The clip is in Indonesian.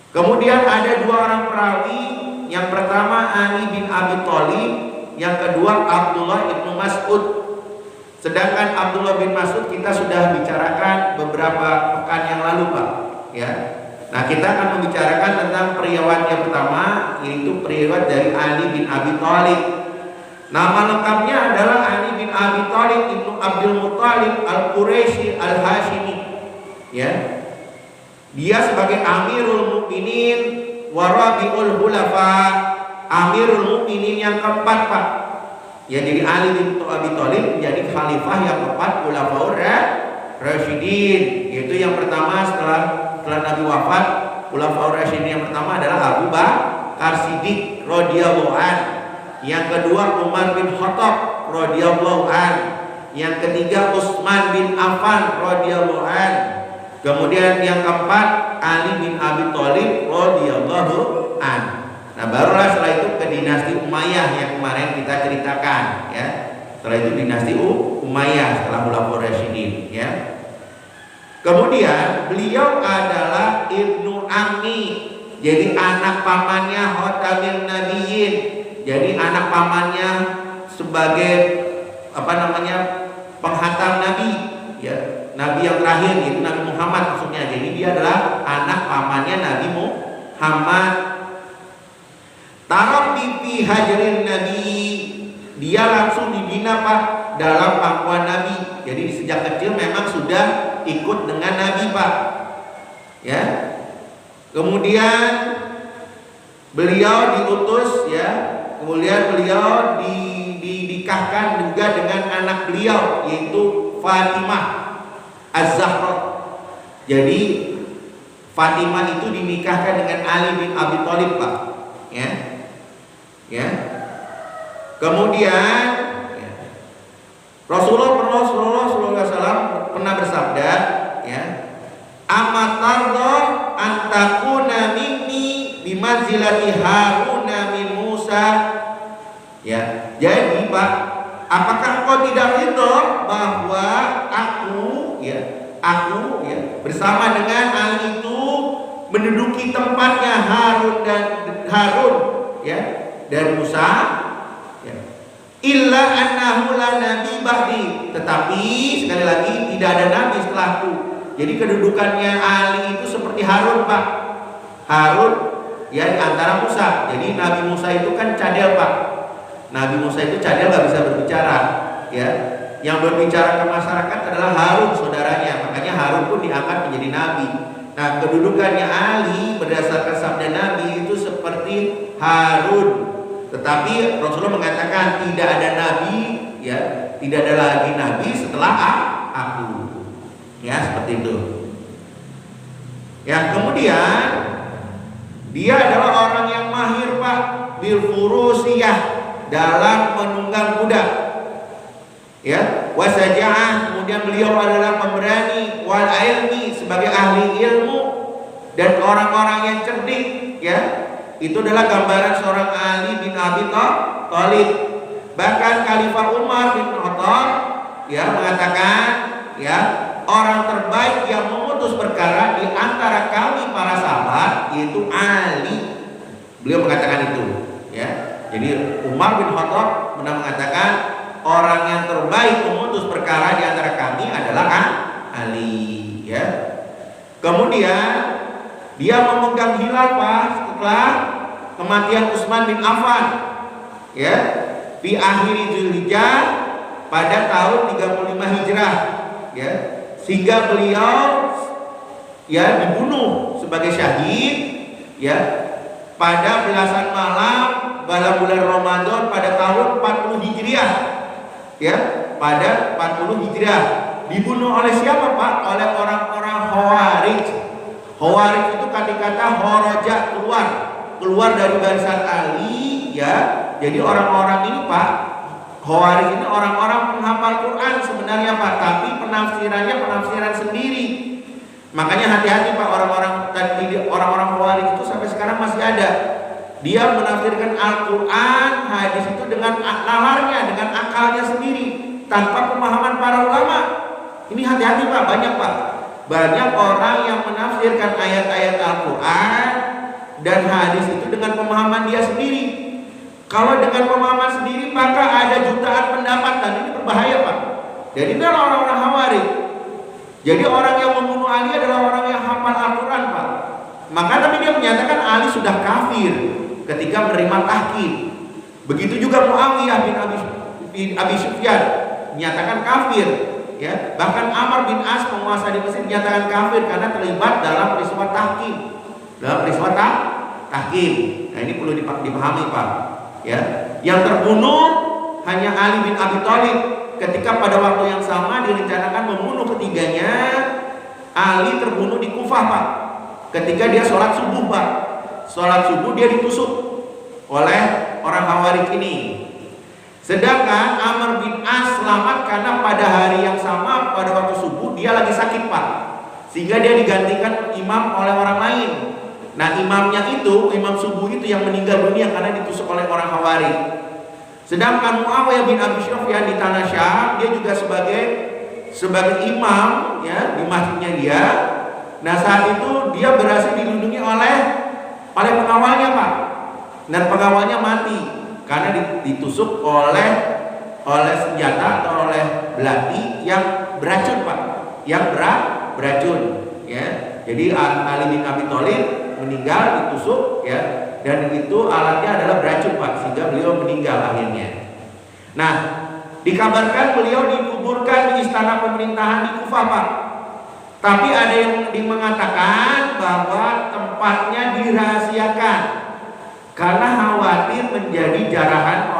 Kemudian ada dua orang perawi, yang pertama Ali bin Abi Thalib, yang kedua Abdullah bin Mas'ud. Sedangkan Abdullah bin Mas'ud kita sudah bicarakan beberapa pekan yang lalu, Pak. Ya. Nah, kita akan membicarakan tentang periwayat yang pertama, yaitu periwayat dari Ali bin Abi Thalib. Nama lengkapnya adalah Ali bin Abi Thalib ibnu Abdul Muthalib al-Quraisy al-Hashimi. Ya. Dia sebagai Amirul Mukminin wa Rabiul Khulafa, Amirul Mukminin yang keempat, Pak. Ya, jadi Ali bin Abi Thalib menjadi khalifah yang keempat Khulafaur Rasyidin. Yaitu yang pertama setelah Nabi wafat, Khulafaur Rasyidin yang pertama adalah Abu Bakar Siddiq radhiyallahu an. Yang kedua Umar bin Khattab radhiyallahu an. Yang ketiga Utsman bin Affan radhiyallahu an. Kemudian yang keempat Ali bin Abi Thalib radhiyallahu an. Nah, barulah setelah itu ke dinasti Umayyah yang kemarin kita ceritakan, ya. Setelah itu dinasti Umayyah setelah Khulafaur Rasyidin, ya. Kemudian beliau adalah ibnu ammi, jadi anak pamannya Khatamin Nabiyyin. Jadi anak pamannya sebagai penghatam nabi, ya. Nabi yang terakhir, yaitu Nabi Muhammad maksudnya. Jadi dia adalah anak pamannya Nabi Muhammad. Tarabbi fi hajrin Nabi, dia langsung dibina, Pak, dalam pangkuan Nabi. Jadi sejak kecil memang sudah ikut dengan Nabi, Pak. Ya. Kemudian beliau diutus, ya. Kemudian beliau dinikahkan juga dengan anak beliau, yaitu Fatimah Az-Zahra. Jadi Fatimah itu dinikahkan dengan Ali bin Abi Thalib, Pak. Ya. Ya. Kemudian ya, Rasulullah sallallahu alaihi wasallam pernah bersabda, ya, "Amatardo antakuna minni bimanzilati Haruna min Musa." Ya. Jadi, Pak, apakah engkau tidak ridho bahwa aku bersama dengan Ali itu menduduki tempatnya Harun dan Musa, ya. Illa annahu la nabi ba'di, tetapi sekali lagi tidak ada nabi setelahku. Jadi kedudukannya Ali itu seperti Harun, Pak. Harun ya di antara Musa. Jadi Nabi Musa itu kan cadel, Pak. Nabi Musa itu cadel, nggak bisa berbicara, ya. Yang berbicara ke masyarakat adalah Harun, saudaranya. Makanya Harun pun diangkat menjadi nabi. Nah, kedudukannya Ali berdasarkan sabda Nabi itu seperti Harun. Tetapi Rasulullah mengatakan tidak ada nabi, ya, tidak ada lagi nabi setelah aku. Ya, seperti itu. Ya, kemudian dia adalah orang yang mahir, Pak, bil furusiyah, dalam menunggang kuda. Ya, wasaja'ah, kemudian beliau adalah pemberani, wal ilmi, sebagai ahli ilmu dan orang-orang yang cerdik, ya. Itu adalah gambaran seorang Ali bin Abi Thalib. Bahkan Khalifah Umar bin Khattab, ya, mengatakan, ya, orang terbaik yang memutus perkara di antara kami para sahabat yaitu Ali. Beliau mengatakan itu, ya. Jadi Umar bin Khattab pernah mengatakan orang yang terbaik memutus perkara di antara kami adalah Ali, ya. Kemudian dia memegang khilafah setelah kematian Utsman bin Affan, ya, di akhir Dzulhijjah pada tahun 35 Hijrah, ya. Sehingga beliau, ya, dibunuh sebagai syahid, ya, pada belasan malam pada bulan Ramadan pada tahun 40 Hijriah, ya, pada 40 Hijriah. Dibunuh oleh siapa, Pak? Oleh orang-orang Khawarij. Khawarij itu kata kharaja, keluar dari barisan Ali, ya. Jadi orang-orang ini, Pak, Khawarij ini orang-orang penghafal Quran sebenarnya, Pak, tapi penafsirannya penafsiran sendiri. Makanya hati-hati, Pak, orang-orang Khawarij itu sampai sekarang masih ada. Dia menafsirkan Al-Quran, hadis itu dengan nalarnya, dengan akalnya sendiri, tanpa pemahaman para ulama. Ini hati-hati, Pak, banyak, Pak. Banyak orang yang menafsirkan ayat-ayat Al-Quran dan hadis itu dengan pemahaman dia sendiri. Kalau dengan pemahaman sendiri maka ada jutaan pendapat, dan ini berbahaya Pak. Jadi ini adalah orang-orang Khawarij. Jadi orang yang membunuh Ali adalah orang yang hafal Al-Quran Pak. Maka tapi dia menyatakan Ali sudah kafir ketika menerima tahkim. Begitu juga Muawiyah bin Abi Sufyan menyatakan kafir, ya. Bahkan Amr bin As penguasa di Mesir menyatakan kafir karena terlibat dalam peristiwa tahkim. Nah ini perlu dipahami Pak, ya. Yang terbunuh hanya Ali bin Abi Thalib ketika pada waktu yang sama direncanakan membunuh ketiganya. Ali terbunuh di Kufah Pak, ketika dia sholat subuh Pak. Sholat subuh dia ditusuk oleh orang Khawarij ini. Sedangkan Amr bin As selamat karena pada hari yang sama pada waktu subuh dia lagi sakit Pak, sehingga dia digantikan imam oleh orang lain. Nah imamnya itu, imam subuh itu yang meninggal dunia karena ditusuk oleh orang Khawarij. Sedangkan Muawiyah bin Abi Sufyan di tanah Syam, dia juga sebagai imam, ya, di masjidnya dia. Nah saat itu dia berhasil dilindungi oleh pengawalnya Pak, dan pengawalnya mati karena ditusuk oleh senjata atau oleh belati yang beracun Pak, yang beracun, ya. Jadi Ali bin Abi Thalib meninggal ditusuk, ya, dan itu alatnya adalah beracun Pak, sehingga beliau meninggal akhirnya. Nah dikabarkan beliau dikuburkan di istana pemerintahan di Kufah Pak. Tapi ada yang mengatakan bahwa tempatnya dirahasiakan karena khawatir menjadi jarahan